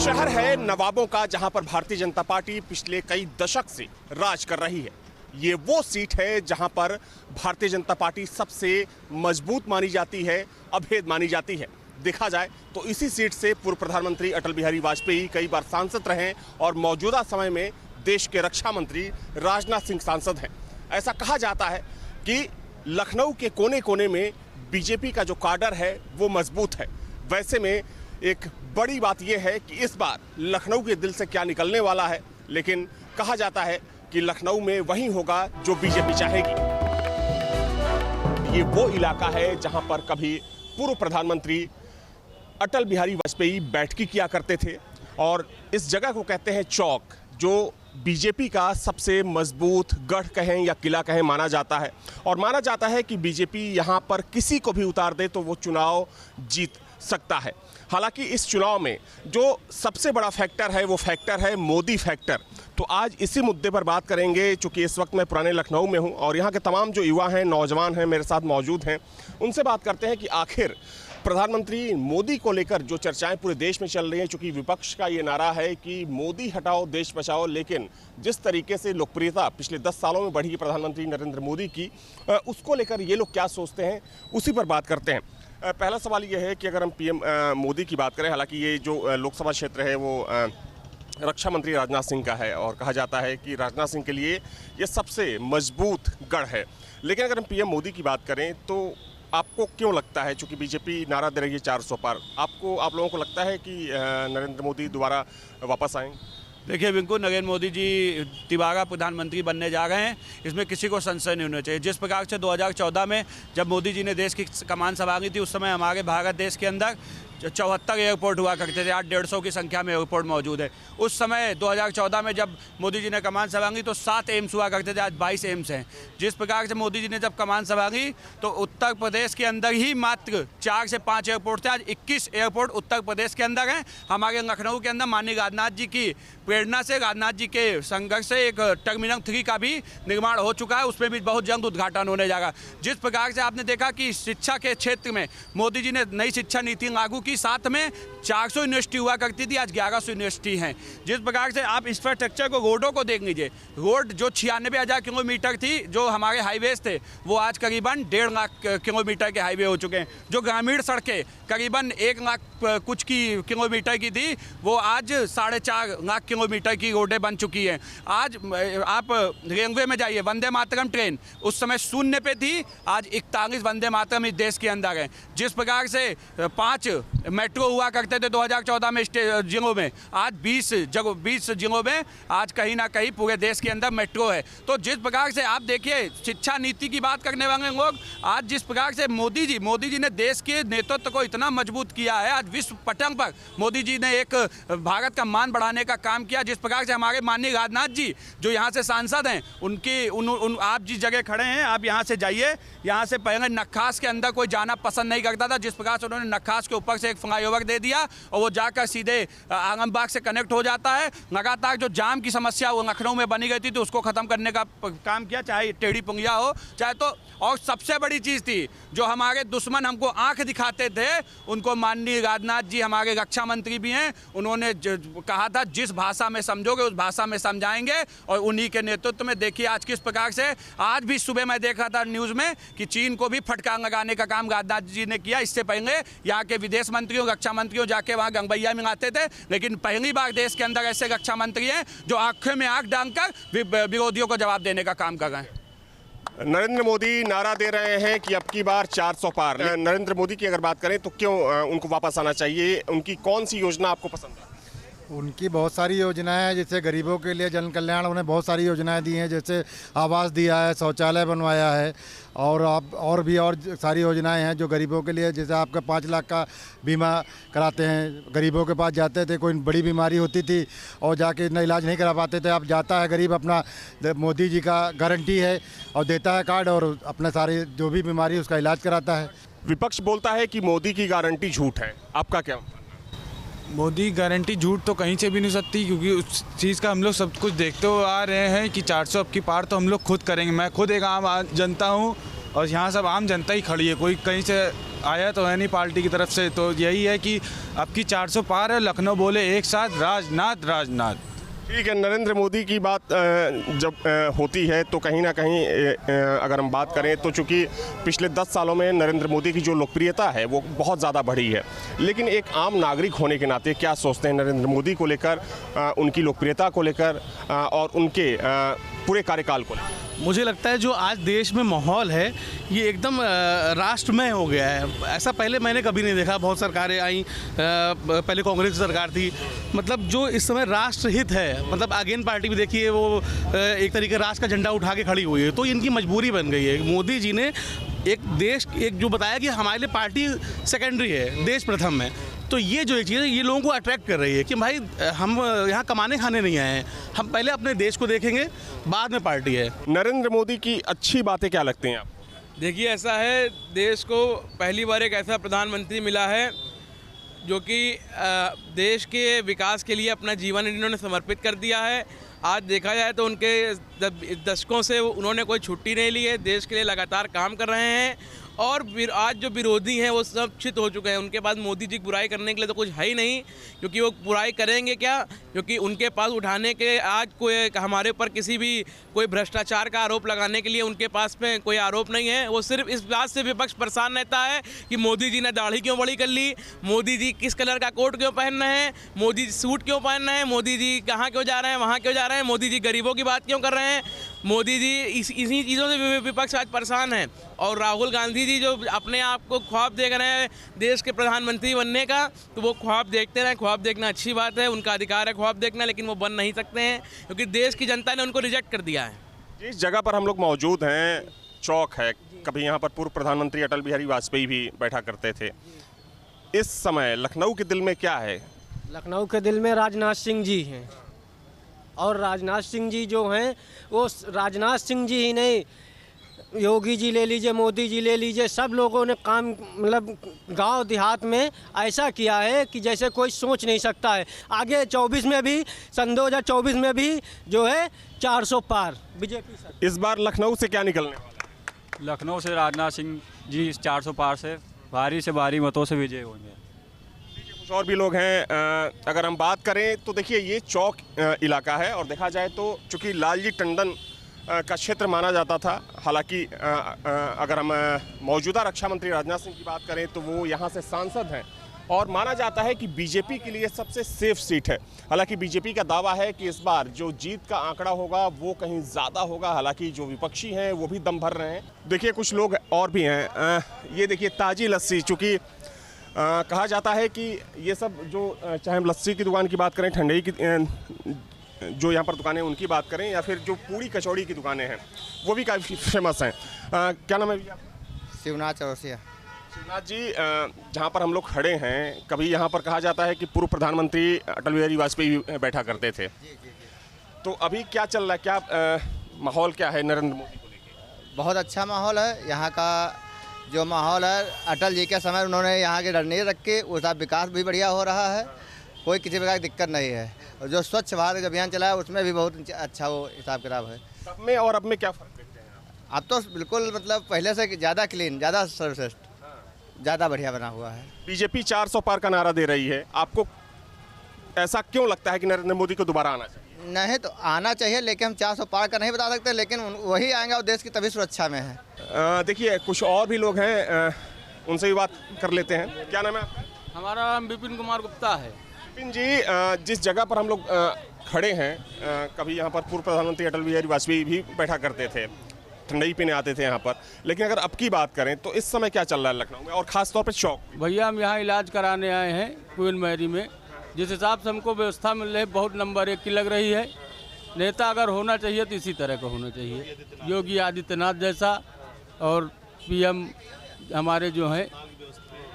शहर है नवाबों का, जहां पर भारतीय जनता पार्टी पिछले कई दशक से राज कर रही है। ये वो सीट है जहां पर भारतीय जनता पार्टी सबसे मजबूत मानी जाती है, अभेद मानी जाती है। देखा जाए तो इसी सीट से पूर्व प्रधानमंत्री अटल बिहारी वाजपेयी कई बार सांसद रहे और मौजूदा समय में देश के रक्षा मंत्री राजनाथ सिंह सांसद हैं। ऐसा कहा जाता है कि लखनऊ के कोने कोने में बीजेपी का जो काडर है वो मजबूत है। वैसे में एक बड़ी बात यह है कि इस बार लखनऊ के दिल से क्या निकलने वाला है, लेकिन कहा जाता है कि लखनऊ में वही होगा जो बीजेपी चाहेगी। ये वो इलाका है जहां पर कभी पूर्व प्रधानमंत्री अटल बिहारी वाजपेयी बैठकी किया करते थे और इस जगह को कहते हैं चौक, जो बीजेपी का सबसे मजबूत गढ़ कहें या किला कहें माना जाता है। और माना जाता है कि बीजेपी यहाँ पर किसी को भी उतार दे तो वो चुनाव जीत सकता है। हालांकि इस चुनाव में जो सबसे बड़ा फैक्टर है वो फैक्टर है मोदी फैक्टर। तो आज इसी मुद्दे पर बात करेंगे। चूँकि इस वक्त मैं पुराने लखनऊ में हूँ और यहाँ के तमाम जो युवा हैं, नौजवान हैं, मेरे साथ मौजूद हैं। उनसे बात करते हैं कि आखिर प्रधानमंत्री मोदी को लेकर जो चर्चाएं पूरे देश में चल रही हैं, चूँकि विपक्ष का ये नारा है कि मोदी हटाओ देश बचाओ, लेकिन जिस तरीके से लोकप्रियता पिछले 10 सालों में बढ़ी है प्रधानमंत्री नरेंद्र मोदी की, उसको लेकर ये लोग क्या सोचते हैं, उसी पर बात करते हैं। पहला सवाल ये है कि अगर हम पीएम मोदी की बात करें, हालांकि ये जो लोकसभा क्षेत्र है वो रक्षा मंत्री राजनाथ सिंह का है और कहा जाता है कि राजनाथ सिंह के लिए ये सबसे मजबूत गढ़ है। लेकिन अगर हम पीएम मोदी की बात करें तो आपको क्यों लगता है, चूँकि बीजेपी नारा दे रही है 400 पार, आप लोगों को लगता है कि नरेंद्र मोदी दोबारा वापस आएंगे? देखिए बिल्कुल, नरेंद्र मोदी जी तिबारा प्रधानमंत्री बनने जा रहे हैं, इसमें किसी को संशय नहीं होना चाहिए। जिस प्रकार से 2014 में जब मोदी जी ने देश की कमान संभाली थी, उस समय हमारे भारत देश के अंदर 74 एयरपोर्ट हुआ करते थे, आज 150 की संख्या में एयरपोर्ट मौजूद है। उस समय 2014 में जब मोदी जी ने कमान संभाली तो 7 एम्स हुआ करते थे, आज 22 एम्स हैं। जिस प्रकार से मोदी जी ने जब कमान संभाली तो उत्तर प्रदेश के अंदर ही मात्र 4 से 5 एयरपोर्ट थे, आज 21 एयरपोर्ट उत्तर प्रदेश के अंदर हैं। हमारे लखनऊ के अंदर माननीय राजनाथ जी की प्रेरणा से, राजनाथ जी के संघर्ष से एक टर्मिनल 3 का भी निर्माण हो चुका है, उसमें भी बहुत जल्द उद्घाटन होने जाएगा। जिस प्रकार से आपने देखा कि शिक्षा के क्षेत्र में मोदी जी ने नई शिक्षा नीति लागू की, साथ में 400 यूनिवर्सिटी हुआ करती थी, आज 1100 यूनिवर्सिटी हैं। जिस प्रकार से आप इंफ्रास्ट्रक्चर को, रोडों को देख लीजिए, रोड जो 96,000 किलोमीटर थी, जो हमारे हाईवेज थे, वो आज करीबन 1.5 लाख किलोमीटर के हाईवे हो चुके हैं। जो ग्रामीण सड़कें करीबन 1 लाख कुछ की किलोमीटर की थी, वो आज 4.5 लाख किलोमीटर की रोडें बन चुकी हैं। आज आप रेलवे में जाइए, वंदे मातरम ट्रेन उस समय 0 पे थी, आज 41 वंदे मातरम इस देश के अंदर हैं। जिस प्रकार से 5 मेट्रो हुआ करते थे 2014 में जिलों में, आज 20 जिलों में आज कहीं ना कहीं पूरे देश के अंदर मेट्रो है। तो जिस प्रकार से आप देखिए, शिक्षा नीति की बात करने वाले लोग, आज जिस प्रकार से मोदी जी ने देश के नेतृत्व को इतना मजबूत किया है, आज विश्व पटल पर मोदी जी ने एक भारत का मान बढ़ाने का काम किया। जिस प्रकार से हमारे माननीय राजनाथ जी जो यहाँ से सांसद हैं, आप जिस जगह खड़े हैं, आप यहाँ से जाइए, यहाँ से पहले नक्खास के अंदर कोई जाना पसंद नहीं करता था। जिस प्रकार से उन्होंने नक्खास के ऊपर से एक फ्लाईओवर दे दिया और वो जाकर सीधे आलमबाग से कनेक्ट हो जाता है। लगातार जो जाम की समस्या वो लखनऊ में बनी गई थी, तो उसको ख़त्म करने का काम किया, चाहे टेढ़ी पुंगिया हो, चाहे तो। और सबसे बड़ी चीज़ थी, जो हमारे दुश्मन हमको आंख दिखाते थे, उनको माननीय राजनाथ जी, हमारे रक्षा मंत्री भी हैं, उन्होंने कहा था जिस भाषा में समझोगे उस भाषा में समझाएंगे। और उन्हीं के नेतृत्व में देखिए आज किस प्रकार से, आज भी सुबह मैं देख रहा था न्यूज़ में कि चीन को भी फटकार लगाने का काम राजनाथ जी ने किया। इससे पहले यहाँ के विदेश मंत्रियों, रक्षा मंत्रियों जाके वहाँ गंगबैया मिलाते थे, लेकिन पहली बार देश के अंदर ऐसे रक्षा मंत्री हैं जो आंखों में आंख डालकर विरोधियों को जवाब देने का काम कर रहे हैं। नरेंद्र मोदी नारा दे रहे हैं कि अब की बार 400 पार। नरेंद्र मोदी की अगर बात करें तो क्यों उनको वापस आना चाहिए? उनकी कौन सी योजना आपको पसंद है? उनकी बहुत सारी योजनाएं हैं, जैसे गरीबों के लिए जन कल्याण, उन्हें बहुत सारी योजनाएं दी हैं, जैसे आवास दिया है, शौचालय बनवाया है, और भी सारी योजनाएं हैं जो गरीबों के लिए, जैसे आपका 5 लाख का बीमा कराते हैं। गरीबों के पास जाते थे, कोई बड़ी बीमारी होती थी और जाके इतना इलाज नहीं करा पाते थे, अब जाता है गरीब, अपना मोदी जी का गारंटी है और देता है कार्ड और अपने सारी जो भी बीमारी उसका इलाज कराता है। विपक्ष बोलता है कि मोदी की गारंटी झूठ है, आपका क्या? मोदी गारंटी झूठ तो कहीं से भी नहीं सकती, क्योंकि उस चीज़ का हम लोग सब कुछ देखते हुए आ रहे हैं कि 400 अब की पार तो हम लोग खुद करेंगे। मैं खुद एक आम जनता हूँ और यहाँ सब आम जनता ही खड़ी है, कोई कहीं से आया तो है नहीं पार्टी की तरफ से, तो यही है कि अब की 400 पार है, लखनऊ बोले एक साथ राजनाथ राजनाथ। ठीक है, नरेंद्र मोदी की बात जब होती है तो कहीं ना कहीं अगर हम बात करें तो चूंकि पिछले 10 सालों में नरेंद्र मोदी की जो लोकप्रियता है वो बहुत ज़्यादा बढ़ी है, लेकिन एक आम नागरिक होने के नाते क्या सोचते हैं नरेंद्र मोदी को लेकर, उनकी लोकप्रियता को लेकर और उनके पूरे कार्यकाल को लेकर? मुझे लगता है जो आज देश में माहौल है ये एकदम राष्ट्रमय हो गया है। ऐसा पहले मैंने कभी नहीं देखा। बहुत सरकारें आई, पहले कांग्रेस की सरकार थी, मतलब जो इस समय राष्ट्रहित है, मतलब अगेन पार्टी भी देखिए वो एक तरीके राष्ट्र का झंडा उठा के खड़ी हुई है, तो इनकी मजबूरी बन गई है। मोदी जी ने एक जो बताया कि हमारे लिए पार्टी सेकेंडरी है, देश प्रथम है, तो ये जो एक चीज़ है ये लोगों को अट्रैक्ट कर रही है कि भाई हम यहाँ कमाने खाने नहीं आए हैं, हम पहले अपने देश को देखेंगे, बाद में पार्टी है। नरेंद्र मोदी की अच्छी बातें क्या लगती हैं आपको? देखिए, ऐसा है, देश को पहली बार एक ऐसा प्रधानमंत्री मिला है जो कि देश के विकास के लिए अपना जीवन इन्होंने समर्पित कर दिया है। आज देखा जाए तो उनके दशकों से उन्होंने कोई छुट्टी नहीं ली है, देश के लिए लगातार काम कर रहे हैं। और आज जो विरोधी हैं वो सब चित हो चुके हैं, उनके पास मोदी जी की बुराई करने के लिए तो कुछ है ही नहीं, क्योंकि वो बुराई करेंगे क्या, क्योंकि उनके पास उठाने के आज कोई हमारे ऊपर किसी भी कोई भ्रष्टाचार का आरोप लगाने के लिए उनके पास में कोई आरोप नहीं है। वो सिर्फ इस बात से विपक्ष परेशान रहता है कि मोदी जी ने दाढ़ी क्यों बड़ी कर ली, मोदी जी किस कलर का कोट क्यों पहन रहे हैं, मोदी जी सूट क्यों पहन रहे हैं, मोदी जी कहाँ क्यों जा रहे हैं, वहाँ क्यों जा रहे हैं, मोदी जी गरीबों की बात क्यों कर रहे हैं। मोदी जी इसी चीज़ों से विपक्ष आज परेशान है। और राहुल गांधी जी जो अपने आप को ख्वाब देख रहे हैं देश के प्रधानमंत्री बनने का, तो वो ख्वाब देखते रहें। ख्वाब देखना अच्छी बात है, उनका अधिकार है ख्वाब देखना, लेकिन वो बन नहीं सकते हैं क्योंकि देश की जनता ने उनको रिजेक्ट कर दिया है। जिस जगह पर हम लोग मौजूद हैं चौक है, कभी यहाँ पर पूर्व प्रधानमंत्री अटल बिहारी वाजपेयी भी बैठा करते थे। इस समय लखनऊ के दिल में क्या है? लखनऊ के दिल में राजनाथ सिंह जी हैं, और राजनाथ सिंह जी जो हैं वो राजनाथ सिंह जी ही नहीं, योगी जी ले लीजिए, मोदी जी ले लीजिए, सब लोगों ने काम मतलब गांव देहात में ऐसा किया है कि जैसे कोई सोच नहीं सकता है। आगे 24 में भी, सन 2024 में भी जो है 400 पार बीजेपी सर। इस बार लखनऊ से क्या निकलने वाला है? लखनऊ से राजनाथ सिंह जी इस 400 पार से भारी से भारी मतों से विजय होंगे। कुछ और भी लोग हैं। अगर हम बात करें तो देखिए ये चौक इलाका है, और देखा जाए तो चूँकि लालजी टंडन का क्षेत्र माना जाता था, हालांकि अगर हम मौजूदा रक्षा मंत्री राजनाथ सिंह की बात करें तो वो यहाँ से सांसद हैं, और माना जाता है कि बीजेपी के लिए सबसे सेफ सीट है। हालांकि बीजेपी का दावा है कि इस बार जो जीत का आंकड़ा होगा वो कहीं ज़्यादा होगा, हालांकि जो विपक्षी हैं वो भी दम भर रहे हैं। देखिए कुछ लोग और भी हैं। ये देखिए ताज़ी लस्सी, चूँकि कहा जाता है कि ये सब जो चाहे हम लस्सी की दुकान की बात करें, ठंडई की जो यहाँ पर दुकानें उनकी बात करें, या फिर जो पूड़ी कचौड़ी की दुकानें हैं वो भी काफ़ी फेमस हैं। क्या नाम है भैया? शिवनाथ चौरसिया। शिवनाथ जी, जहाँ पर हम लोग खड़े हैं, कभी यहाँ पर कहा जाता है कि पूर्व प्रधानमंत्री अटल बिहारी वाजपेयी बैठा करते थे, तो अभी क्या चल रहा है, क्या माहौल क्या है नरेंद्र मोदी को लेकर? बहुत अच्छा माहौल है यहाँ का। जो माहौल है अटल जी के समय उन्होंने यहाँ की रणनीति रखी, उसका विकास भी बढ़िया हो रहा है, कोई किसी प्रकार की दिक्कत नहीं है। और जो स्वच्छ भारत अभियान चला है उसमें भी बहुत अच्छा वो हिसाब किताब है। अब में और अब में क्या फ़र्क देखते हैं आप? अब तो बिल्कुल मतलब पहले से ज़्यादा क्लीन, ज़्यादा सर्वश्रेष्ठ, ज़्यादा बढ़िया बना हुआ है। बीजेपी 400 पार का नारा दे रही है, आपको ऐसा क्यों लगता है कि नरेंद्र मोदी को दोबारा आना चाहिए? नहीं तो आना चाहिए, लेकिन हम 400 पार का नहीं बता सकते, लेकिन वही आएंगे और देश की तभी सुरक्षा में है। देखिए कुछ और भी लोग हैं, उनसे भी बात कर लेते हैं। क्या नाम है आपका? हमारा नाम विपिन कुमार गुप्ता है। विपिन जी, जिस जगह पर हम लोग खड़े हैं, कभी यहाँ पर पूर्व प्रधानमंत्री अटल बिहारी वाजपेयी भी बैठा करते थे, ठंडई पीने आते थे यहाँ पर, लेकिन अगर अब की बात करें तो इस समय क्या चल रहा है लखनऊ में, और ख़ास तौर पर चौक? भैया हम यहाँ इलाज कराने आए हैं क्वीन मैरी में। जिस हिसाब से हमको व्यवस्था मिल रही है बहुत नंबर 1 की लग रही है। नेता अगर होना चाहिए तो इसी तरह का होना चाहिए, योगी आदित्यनाथ जैसा, और पीएम हमारे जो हैं,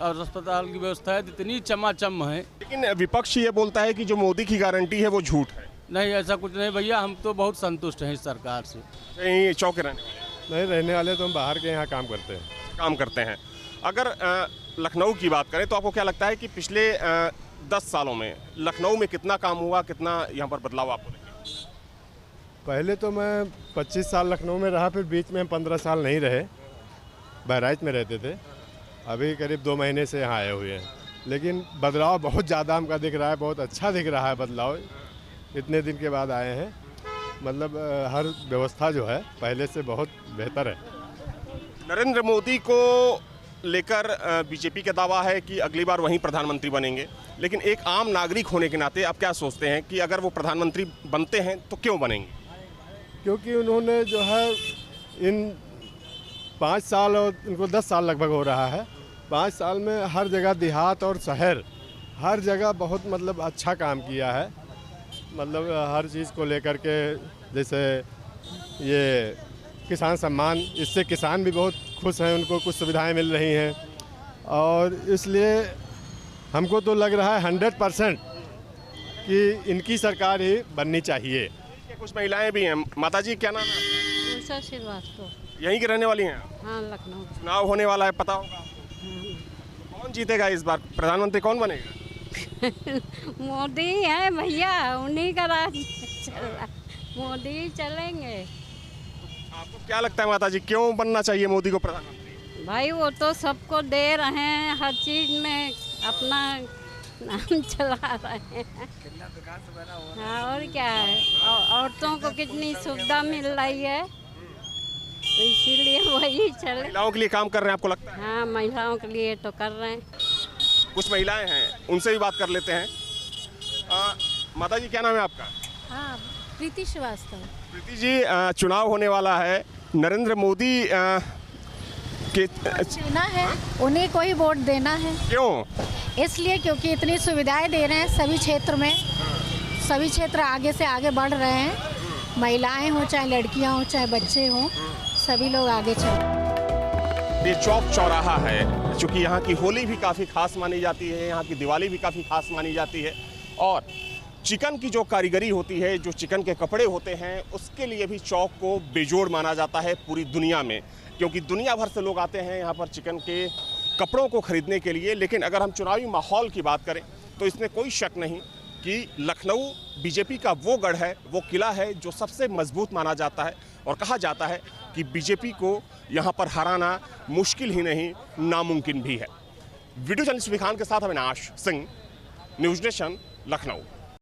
और अस्पताल की व्यवस्था है इतनी चमाचम है। लेकिन विपक्ष ये बोलता है कि जो मोदी की गारंटी है वो झूठ है। नहीं, ऐसा कुछ नहीं भैया, हम तो बहुत संतुष्ट हैं इस सरकार से। यहीं चौक के रहने वाले? नहीं, रहने वाले तो हम बाहर के यहाँ काम करते हैं। काम करते हैं। अगर लखनऊ की बात करें तो आपको क्या लगता है कि पिछले 10 सालों में लखनऊ में कितना काम हुआ, कितना यहाँ पर बदलाव आपको लगे? पहले तो मैं 25 साल लखनऊ में रहा, फिर बीच में हम 15 साल नहीं रहे, बहराइच में रहते थे। अभी करीब 2 महीने से यहाँ आए हुए हैं, लेकिन बदलाव बहुत ज़्यादा हमका दिख रहा है, बहुत अच्छा दिख रहा है बदलाव। इतने दिन के बाद आए हैं, मतलब हर व्यवस्था जो है पहले से बहुत बेहतर है। नरेंद्र मोदी को लेकर बीजेपी का दावा है कि अगली बार वहीं प्रधानमंत्री बनेंगे, लेकिन एक आम नागरिक होने के नाते आप क्या सोचते हैं कि अगर वो प्रधानमंत्री बनते हैं तो क्यों बनेंगे? क्योंकि उन्होंने जो है इन 5 साल और इनको 10 साल लगभग हो रहा है, 5 साल में हर जगह देहात और शहर हर जगह बहुत मतलब अच्छा काम किया है। मतलब हर चीज़ को लेकर के, जैसे ये किसान सम्मान, इससे किसान भी बहुत खुश हैं, उनको कुछ सुविधाएं मिल रही हैं, और इसलिए हमको तो लग रहा है 100% कि इनकी सरकार ही बननी चाहिए। कुछ महिलाएं भी हैं। माता जी क्या नाम है? उषा श्रीवास्तव। यहीं की रहने वाली हैं? हाँ, लखनऊ। चुनाव होने वाला है, पता होगा कौन जीतेगा इस बार, प्रधानमंत्री कौन बनेगा? मोदी है भैया, उन्हीं का राज चल रहा, मोदी चलेंगे। आपको क्या लगता है माता जी, क्यों बनना चाहिए मोदी को प्रधानमंत्री? भाई वो तो सबको दे रहे हैं, हर चीज में अपना नाम चला रहे हैं। हाँ, और क्या है, औरतों को कितनी सुविधा मिल रही है, तो इसीलिए वही चले। महिलाओं के लिए काम कर रहे हैं आपको लगता है? हाँ, महिलाओं के लिए तो कर रहे हैं। कुछ महिलाएं हैं, उनसे भी बात कर लेते हैं। माता जी क्या नाम है आपका? हाँ, प्रीति श्रीवास्तव। प्रीति जी, चुनाव होने वाला है, नरेंद्र मोदी के चुना है, उन्हीं को ही वोट देना है। क्यों? इसलिए क्योंकि इतनी सुविधाएं दे रहे हैं सभी क्षेत्र में, सभी क्षेत्र आगे से आगे बढ़ रहे हैं, महिलाएं हों चाहे लड़कियां हों चाहे बच्चे हों, सभी लोग आगे चल रहे हैं। ये चौक चौराहा है, चूँकि यहाँ की होली भी काफ़ी खास मानी जाती है, यहाँ की दिवाली भी काफ़ी खास मानी जाती है, और चिकन की जो कारीगरी होती है, जो चिकन के कपड़े होते हैं, उसके लिए भी चौक को बेजोड़ माना जाता है पूरी दुनिया में, क्योंकि दुनिया भर से लोग आते हैं यहाँ पर चिकन के कपड़ों को खरीदने के लिए। लेकिन अगर हम चुनावी माहौल की बात करें तो इसमें कोई शक नहीं कि लखनऊ बीजेपी का वो गढ़ है, वो किला है जो सबसे मजबूत माना जाता है, और कहा जाता है कि बीजेपी को यहाँ पर हराना मुश्किल ही नहीं, नामुमकिन भी है। वीडियो जर्नलिस्ट विखान के साथ अविनाश सिंह, न्यूज़ नेशन, लखनऊ।